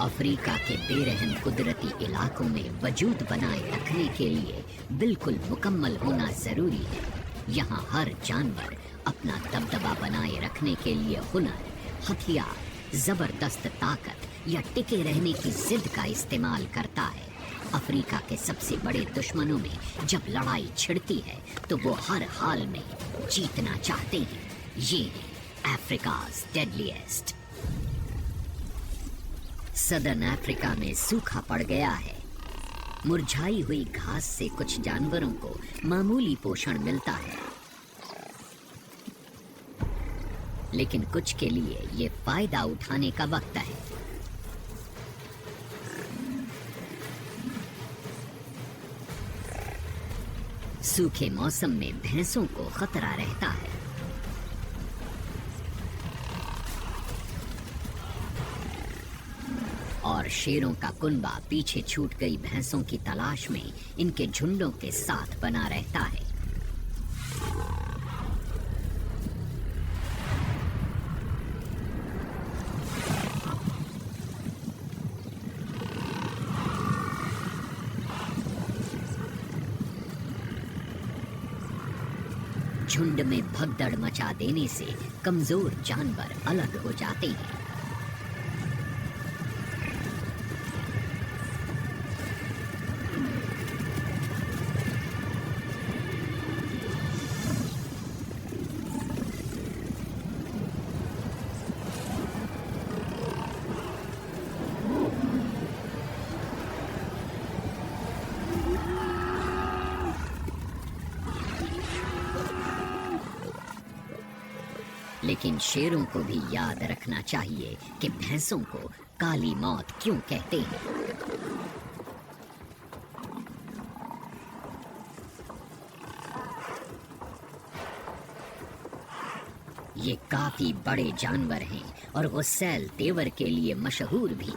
Africa के बेरहम कुदरती इलाकों में वजूद बनाए रखने के लिए बिल्कुल मुकम्मल होना जरूरी है। यहाँ हर जानवर अपना दबदबा बनाए रखने के लिए हुनर, हथियार, जबरदस्त ताकत या टिके रहने की जिद का इस्तेमाल करता है। अफ्रीका के सबसे बड़े दुश्मनों में जब लड़ाई छिड़ती है तो वो हर हाल में जीतना चाहते हैं। ये है अफ्रीका's डेडलीस्ट। सदर्न अफ्रीका में सूखा पड़ गया है। मुरझाई हुई घास से कुछ जानवरों को मामूली पोषण मिलता है, लेकिन कुछ के लिए ये फायदा उठाने का वक्त है। सूखे मौसम में भैंसों को खतरा रहता है। और शेरों का कुनबा पीछे छूट गई भैंसों की तलाश में इनके झुंडों के साथ बना रहता है। झुंड में भगदड़ मचा देने से कमजोर जानवर अलग हो जाते हैं। लेकिन शेरों को भी याद रखना चाहिए कि भैंसों को काली मौत क्यों कहते हैं। ये काफी बड़े जानवर हैं और वो सैल तेवर के लिए मशहूर भी।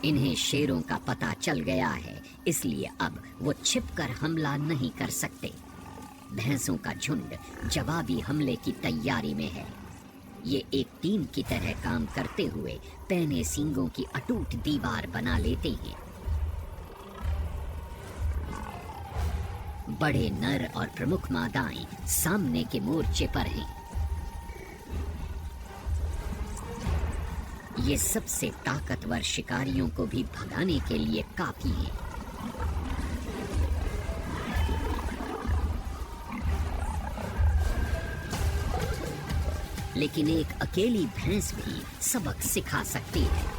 इन्हें शेरों का पता चल गया है, इसलिए अब वो छिपकर हमला नहीं कर सकते। भैंसों का झुंड जवाबी हमले की तैयारी में है। ये एक टीम की तरह काम करते हुए पैने सींगों की अटूट दीवार बना लेते हैं। बड़े नर और प्रमुख मादाएं सामने के मोर्चे पर हैं। ये सबसे ताकतवर शिकारियों को भी भगाने के लिए काफी है। लेकिन एक अकेली भैंस भी सबक सिखा सकती है।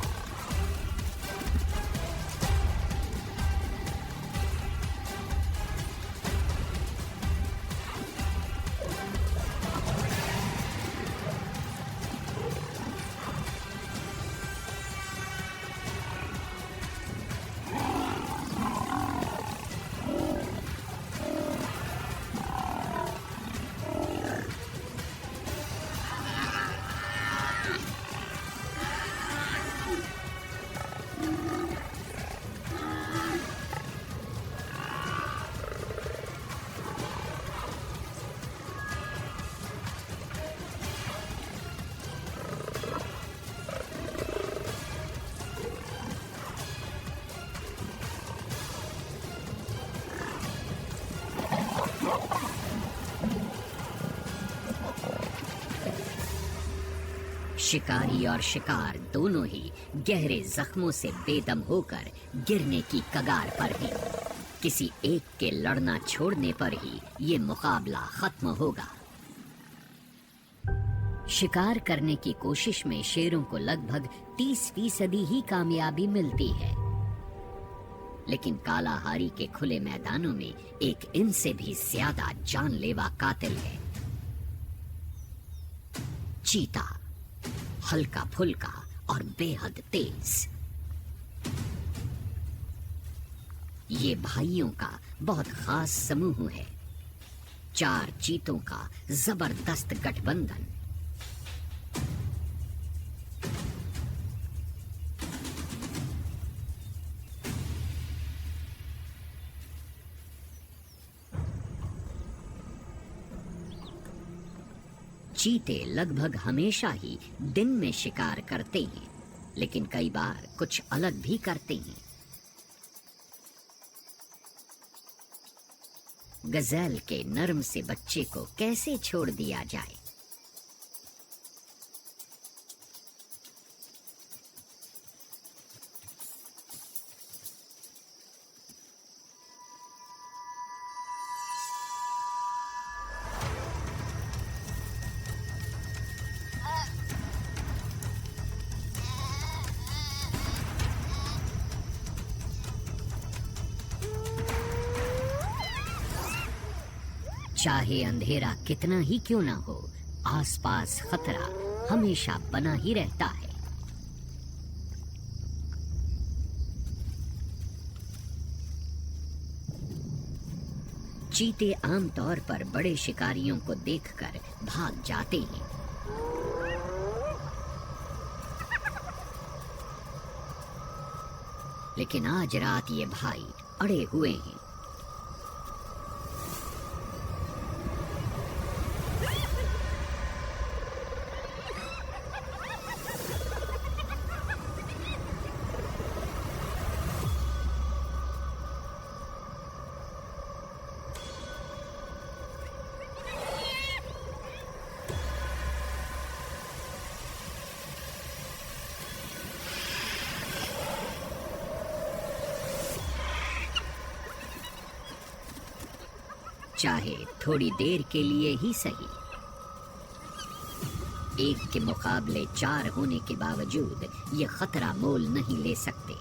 शिकारी और शिकार दोनों ही गहरे जख्मों से बेदम होकर गिरने की कगार पर हैं। किसी एक के लड़ना छोड़ने पर ही ये मुकाबला खत्म होगा। शिकार करने की कोशिश में शेरों को लगभग 30% ही कामयाबी मिलती है। लेकिन कालाहारी के खुले मैदानों में एक इनसे भी ज्यादा जानलेवा कातिल है, चीता। हल्का फुल्का और बेहद तेज। ये भाइयों का बहुत खास समूह है, 4 चीतों का जबरदस्त गठबंधन। चीते लगभग हमेशा ही दिन में शिकार करते हैं, लेकिन कई बार कुछ अलग भी करते हैं। गजेल के नर्म से बच्चे को कैसे छोड़ दिया जाए? चाहे अंधेरा कितना ही क्यों ना हो, आसपास खतरा हमेशा बना ही रहता है। चीते आमतौर पर बड़े शिकारियों को देखकर भाग जाते हैं, लेकिन आज रात ये भाई अड़े हुए हैं। चाहे थोड़ी देर के लिए ही सही। एक के मुकाबले 4 होने के बावजूद ये खतरा मोल नहीं ले सकते।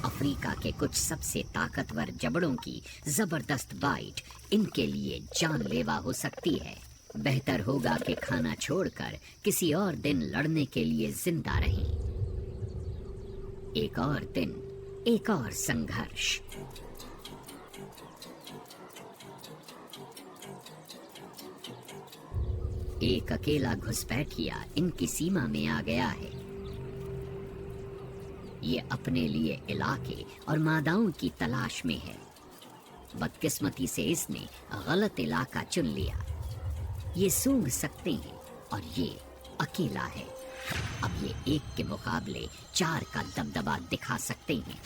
अफ्रीका के कुछ सबसे ताकतवर जबड़ों की जबरदस्त बाइट इनके लिए जानलेवा हो सकती है। बेहतर होगा कि खाना छोड़कर किसी और दिन लड़ने के लिए जिंदा रहें। एक और दिन, एक और संघर्ष। एक अकेला घुसपैठिया इनकी सीमा में आ गया है। ये अपने लिए इलाके और मादाओं की तलाश में है। बदकिस्मती से इसने गलत इलाका चुन लिया। ये सूंघ सकते हैं और ये अकेला है। अब ये एक के मुकाबले 4 का दबदबा दिखा सकते हैं।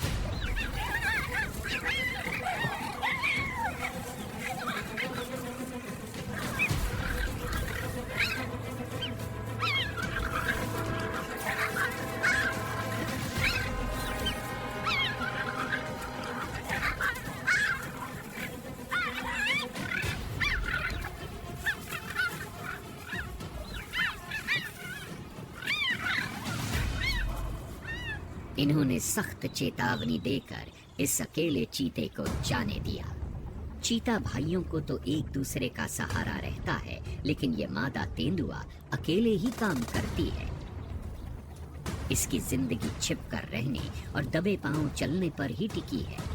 इन्होंने सख्त चेतावनी देकर इस अकेले चीते को जाने दिया। चीता भाइयों को तो एक दूसरे का सहारा रहता है, लेकिन ये मादा तेंदुआ अकेले ही काम करती है। इसकी जिंदगी छिप कर रहने और दबे पांव चलने पर ही टिकी है।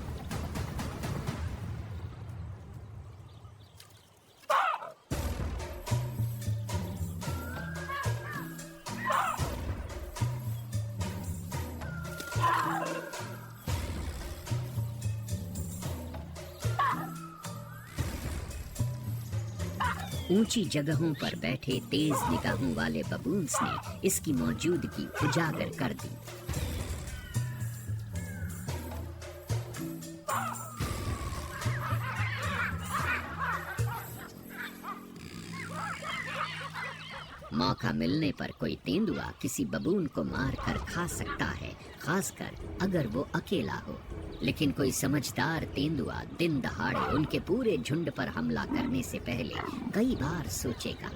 ऊंची जगहों पर बैठे तेज निगाहों वाले बबून्स ने इसकी मौजूदगी उजागर कर दी। मौका मिलने पर कोई तेंदुआ किसी बबून को मार कर खा सकता है, खासकर अगर वो अकेला हो। लेकिन कोई समझदार तेंदुआ दिन दहाड़े उनके पूरे झुंड पर हमला करने से पहले कई बार सोचेगा।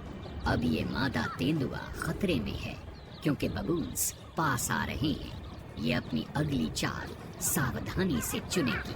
अब ये मादा तेंदुआ खतरे में है, क्योंकि बबून्स पास आ रहे हैं। ये अपनी अगली चाल सावधानी से चुनेगी।